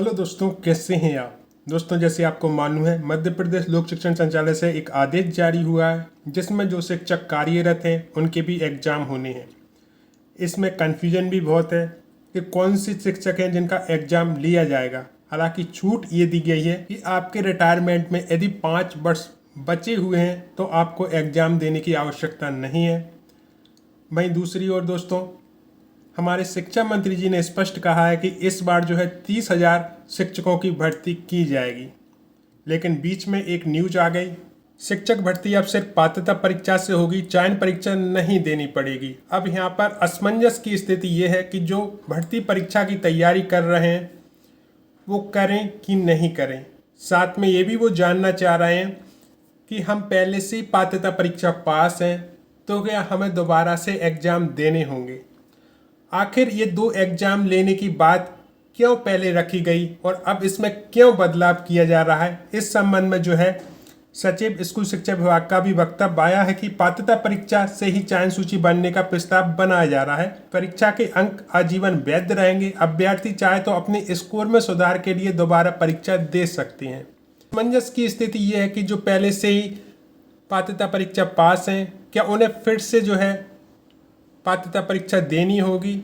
Hello दोस्तों, कैसे हैं आप। दोस्तों, जैसे आपको मालूम है, मध्य प्रदेश लोक शिक्षण संचालय से एक आदेश जारी हुआ है जिसमें जो शिक्षक कार्यरत हैं उनके भी एग्ज़ाम होने हैं। इसमें कन्फ्यूजन भी बहुत है कि कौन से शिक्षक हैं जिनका एग्ज़ाम लिया जाएगा। हालांकि छूट ये दी गई है कि आपके रिटायरमेंट में यदि 5 वर्ष बचे हुए हैं तो आपको एग्ज़ाम देने की आवश्यकता नहीं है। वहीं दूसरी ओर दोस्तों, हमारे शिक्षा मंत्री जी ने स्पष्ट कहा है कि इस बार जो है 30,000 शिक्षकों की भर्ती की जाएगी। लेकिन बीच में एक न्यूज आ गई, शिक्षक भर्ती अब सिर्फ पात्रता परीक्षा से होगी, चयन परीक्षा नहीं देनी पड़ेगी। अब यहाँ पर असमंजस की स्थिति ये है कि जो भर्ती परीक्षा की तैयारी कर रहे हैं वो करें कि नहीं करें। साथ में ये भी वो जानना चाह रहे हैं कि हम पहले से ही पात्रता परीक्षा पास हैं तो क्या हमें दोबारा से एग्ज़ाम देने होंगे। आखिर ये 2 एग्ज़ाम लेने की बात क्यों पहले रखी गई और अब इसमें क्यों बदलाव किया जा रहा है, इस संबंध में जो है सचिव स्कूल शिक्षा विभाग का भी वक्तव्य आया है कि पात्रता परीक्षा से ही चयन सूची बनने का प्रस्ताव बनाया जा रहा है। परीक्षा के अंक आजीवन वैध रहेंगे। अभ्यर्थी चाहे तो अपने स्कोर में सुधार के लिए दोबारा परीक्षा दे सकते हैं। असमंजस की स्थिति ये है कि जो पहले से ही पात्रता परीक्षा पास हैं, क्या उन्हें फिर से जो है पात्रता परीक्षा देनी होगी।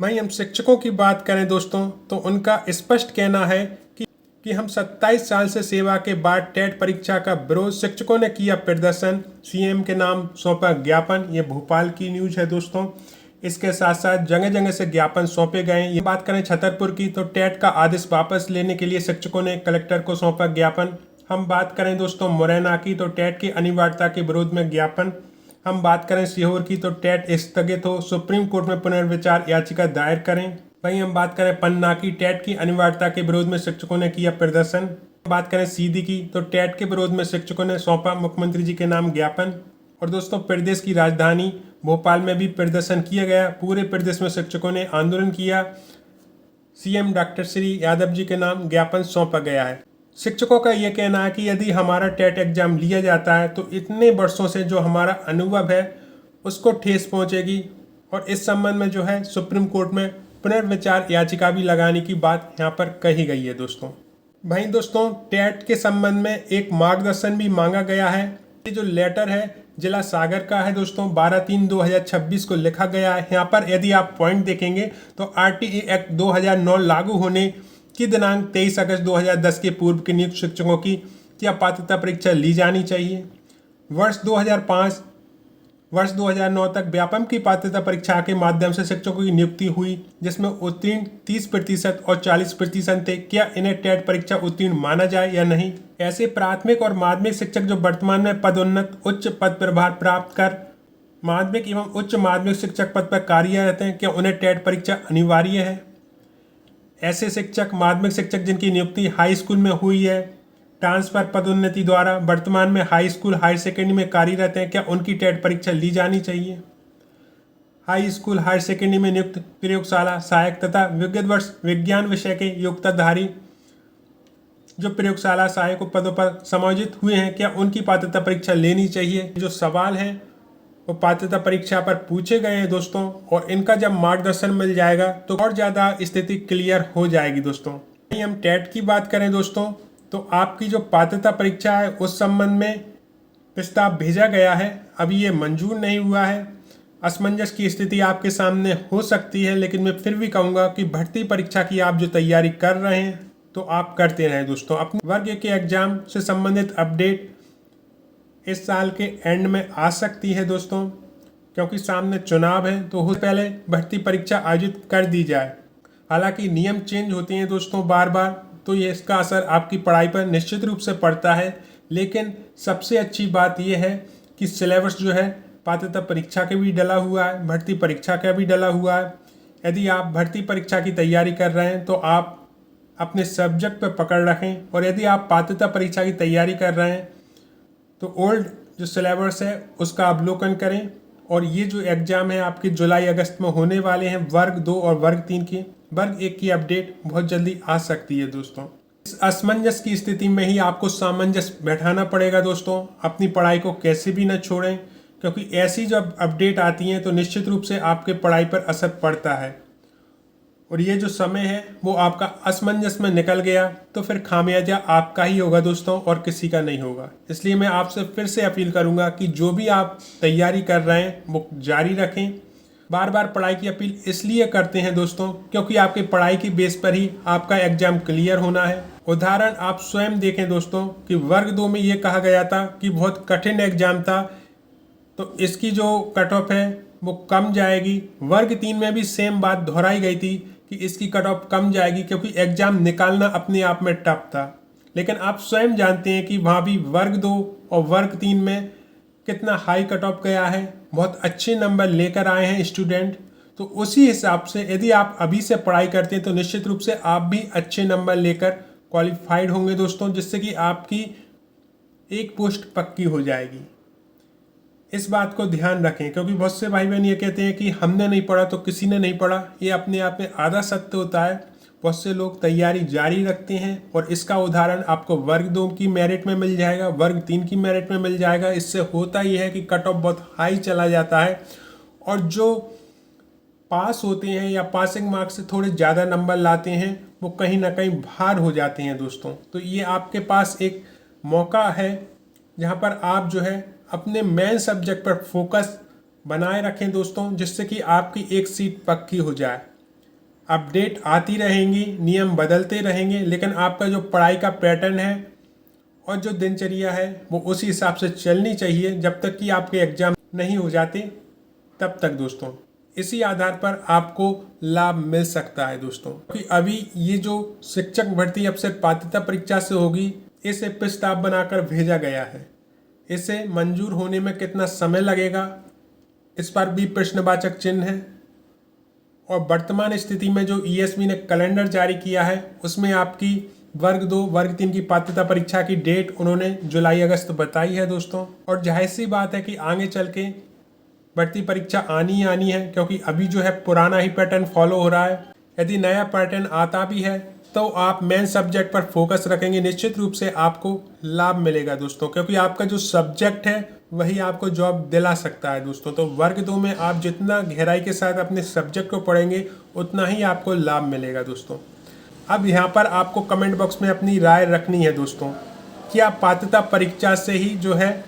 वहीं हम शिक्षकों की बात करें दोस्तों, तो उनका स्पष्ट कहना है कि हम 27 साल से सेवा के बाद टेट परीक्षा का विरोध, शिक्षकों ने किया प्रदर्शन, सीएम के नाम सौंपा ज्ञापन। ये भोपाल की न्यूज है दोस्तों। इसके साथ साथ जगह जगह से ज्ञापन सौंपे गए। ये बात करें छतरपुर की, तो टेट का आदेश वापस लेने के लिए शिक्षकों ने कलेक्टर को सौंपा ज्ञापन। हम बात करें दोस्तों मुरैना की, तो टेट की अनिवार्यता के विरोध में ज्ञापन। हम बात करें सीहोर की, तो टेट स्थगित हो, सुप्रीम कोर्ट में पुनर्विचार याचिका दायर करें। वहीं हम बात करें पन्ना की, टेट की अनिवार्यता के विरोध में शिक्षकों ने किया प्रदर्शन। बात करें सीधी की, तो टेट के विरोध में शिक्षकों ने सौंपा मुख्यमंत्री जी के नाम ज्ञापन। और दोस्तों, प्रदेश की राजधानी भोपाल में भी प्रदर्शन किया गया। पूरे प्रदेश में शिक्षकों ने आंदोलन किया। सीएम डॉक्टर श्री यादव जी के नाम ज्ञापन सौंपा गया है। शिक्षकों का ये कहना है कि यदि हमारा टेट एग्जाम लिया जाता है तो इतने वर्षों से जो हमारा अनुभव है उसको ठेस पहुंचेगी और इस संबंध में जो है सुप्रीम कोर्ट में पुनर्विचार याचिका भी लगाने की बात यहाँ पर कही गई है दोस्तों। वहीं दोस्तों, टेट के संबंध में एक मार्गदर्शन भी मांगा गया है। ये जो लेटर है जिला सागर का है दोस्तों, 12/3/2026 को लिखा गया है। यहाँ पर यदि आप पॉइंट देखेंगे तो RTE एक्ट 2009 लागू होने की दिनांक 23 अगस्त 2010 के पूर्व के नियुक्त शिक्षकों की क्या पात्रता परीक्षा ली जानी चाहिए। वर्ष 2005 वर्ष 2009 तक व्यापम की पात्रता परीक्षा के माध्यम से शिक्षकों की नियुक्ति हुई, जिसमें उत्तीर्ण 30% और 40% थे। क्या इन्हें टेट परीक्षा उत्तीर्ण माना जाए या नहीं। ऐसे प्राथमिक और माध्यमिक शिक्षक जो वर्तमान में पदोन्नत उच्च पद प्रभार प्राप्त कर माध्यमिक एवं उच्च माध्यमिक शिक्षक पद पर कार्यरत हैं, क्या उन्हें टेट परीक्षा अनिवार्य है। ऐसे शिक्षक माध्यमिक शिक्षक जिनकी नियुक्ति हाई स्कूल में हुई है ट्रांसफर पदोन्नति द्वारा, वर्तमान में हाई स्कूल हायर सेकेंडरी में कार्यरत हैं, क्या उनकी टेट परीक्षा ली जानी चाहिए। हाई स्कूल हायर सेकेंडरी में नियुक्त प्रयोगशाला सहायक तथा विगत वर्ष विज्ञान विषय के योग्यताधारी जो प्रयोगशाला सहायक पदों पर समायोजित हुए हैं, क्या उनकी पात्रता परीक्षा लेनी चाहिए। जो सवाल है वो पात्रता परीक्षा पर पूछे गए हैं दोस्तों, और इनका जब मार्गदर्शन मिल जाएगा तो और ज़्यादा स्थिति क्लियर हो जाएगी दोस्तों। हम टेट की बात करें दोस्तों, तो आपकी जो पात्रता परीक्षा है उस संबंध में प्रस्ताव भेजा गया है, अभी ये मंजूर नहीं हुआ है। असमंजस की स्थिति आपके सामने हो सकती है, लेकिन मैं फिर भी कहूँगा कि भर्ती परीक्षा की आप जो तैयारी कर रहे हैं तो आप करते रहें दोस्तों। अपने वर्ग के एग्जाम से संबंधित अपडेट इस साल के एंड में आ सकती है दोस्तों, क्योंकि सामने चुनाव है तो हो पहले भर्ती परीक्षा आयोजित कर दी जाए। हालांकि नियम चेंज होते हैं दोस्तों बार बार, तो ये इसका असर आपकी पढ़ाई पर निश्चित रूप से पड़ता है। लेकिन सबसे अच्छी बात यह है कि सिलेबस जो है पात्रता परीक्षा के भी डला हुआ है, भर्ती परीक्षा का भी डला हुआ है। यदि आप भर्ती परीक्षा की तैयारी कर रहे हैं तो आप अपने सब्जेक्ट पर पकड़ रखें, और यदि आप पात्रता परीक्षा की तैयारी कर रहे हैं तो ओल्ड जो सिलेबस है उसका अवलोकन करें। और ये जो एग्ज़ाम है आपके जुलाई अगस्त में होने वाले हैं, वर्ग 2 और वर्ग 3 के। वर्ग 1 की अपडेट बहुत जल्दी आ सकती है दोस्तों। इस असमंजस की स्थिति में ही आपको सामंजस्य बैठाना पड़ेगा दोस्तों। अपनी पढ़ाई को कैसे भी न छोड़ें, क्योंकि ऐसी जब अपडेट आती हैं तो निश्चित रूप से आपके पढ़ाई पर असर पड़ता है। और ये जो समय है वो आपका असमंजस में निकल गया तो फिर खामियाजा आपका ही होगा दोस्तों, और किसी का नहीं होगा। इसलिए मैं आपसे फिर से अपील करूंगा कि जो भी आप तैयारी कर रहे हैं वो जारी रखें। बार बार पढ़ाई की अपील इसलिए करते हैं दोस्तों क्योंकि आपकी पढ़ाई की बेस पर ही आपका एग्जाम क्लियर होना है। उदाहरण आप स्वयं देखें दोस्तों कि वर्ग 2 में ये कहा गया था कि बहुत कठिन एग्जाम था, तो इसकी जो कट ऑफ है वो कम जाएगी। वर्ग 3 में भी सेम बात दोहराई गई थी कि इसकी कट ऑफ कम जाएगी क्योंकि एग्जाम निकालना अपने आप में टफ था। लेकिन आप स्वयं जानते हैं कि वहाँ भी वर्ग 2 और वर्ग 3 में कितना हाई कट ऑफ गया है, बहुत अच्छे नंबर लेकर आए हैं स्टूडेंट। तो उसी हिसाब से यदि आप अभी से पढ़ाई करते हैं तो निश्चित रूप से आप भी अच्छे नंबर लेकर क्वालिफाइड होंगे दोस्तों, जिससे कि आपकी एक पोस्ट पक्की हो जाएगी। इस बात को ध्यान रखें क्योंकि बहुत से भाई बहन ये कहते हैं कि हमने नहीं पढ़ा तो किसी ने नहीं पढ़ा। ये अपने आप में आधा सत्य होता है। बहुत से लोग तैयारी जारी रखते हैं और इसका उदाहरण आपको वर्ग 2 की मेरिट में मिल जाएगा, वर्ग 3 की मेरिट में मिल जाएगा। इससे होता ये है कि कट ऑफ बहुत हाई चला जाता है और जो पास होते हैं या पासिंग मार्क्स से थोड़े ज़्यादा नंबर लाते हैं वो कहीं ना कहीं बाहर हो जाते हैं दोस्तों। तो ये आपके पास एक मौका है जहाँ पर आप जो है अपने मेन सब्जेक्ट पर फोकस बनाए रखें दोस्तों, जिससे कि आपकी एक सीट पक्की हो जाए। अपडेट आती रहेंगी, नियम बदलते रहेंगे, लेकिन आपका जो पढ़ाई का पैटर्न है और जो दिनचर्या है वो उसी हिसाब से चलनी चाहिए जब तक कि आपके एग्जाम नहीं हो जाते तब तक दोस्तों। इसी आधार पर आपको लाभ मिल सकता है दोस्तों, क्योंकि अभी ये जो शिक्षक भर्ती अब सिर्फ पात्रता परीक्षा से होगी, इसे प्रस्ताव बनाकर भेजा गया है। इसे मंजूर होने में कितना समय लगेगा इस पर भी प्रश्नवाचक चिन्ह है। और वर्तमान स्थिति में जो ईएसबी ने कैलेंडर जारी किया है उसमें आपकी वर्ग 2 वर्ग 3 की पात्रता परीक्षा की डेट उन्होंने जुलाई अगस्त बताई है दोस्तों। और जाहिर सी बात है कि आगे चल के भर्ती परीक्षा आनी ही आनी है, क्योंकि अभी जो है पुराना ही पैटर्न फॉलो हो रहा है। यदि नया पैटर्न आता भी है तो आप मेन सब्जेक्ट पर फोकस रखेंगे, निश्चित रूप से आपको लाभ मिलेगा दोस्तों, क्योंकि आपका जो सब्जेक्ट है वही आपको जॉब दिला सकता है दोस्तों। तो वर्ग 2 में आप जितना गहराई के साथ अपने सब्जेक्ट को पढ़ेंगे उतना ही आपको लाभ मिलेगा दोस्तों। अब यहाँ पर आपको कमेंट बॉक्स में अपनी राय रखनी है दोस्तों, क्या पात्रता परीक्षा से ही जो है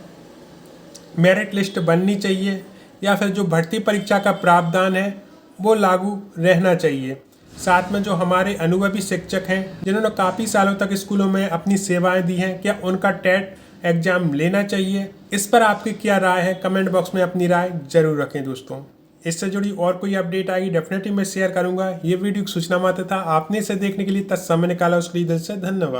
मेरिट लिस्ट बननी चाहिए या फिर जो भर्ती परीक्षा का प्रावधान है वो लागू रहना चाहिए। साथ में जो हमारे अनुभवी शिक्षक हैं जिन्होंने काफ़ी सालों तक स्कूलों में अपनी सेवाएं दी हैं, क्या उनका टेट एग्जाम लेना चाहिए? इस पर आपकी क्या राय है? कमेंट बॉक्स में अपनी राय जरूर रखें दोस्तों। इससे जुड़ी और कोई अपडेट आएगी डेफिनेटली मैं शेयर करूंगा। ये वीडियो सूचना मात्र था, आपने इसे देखने के लिए तत्समय निकाला उसके लिए दिल से धन्यवाद।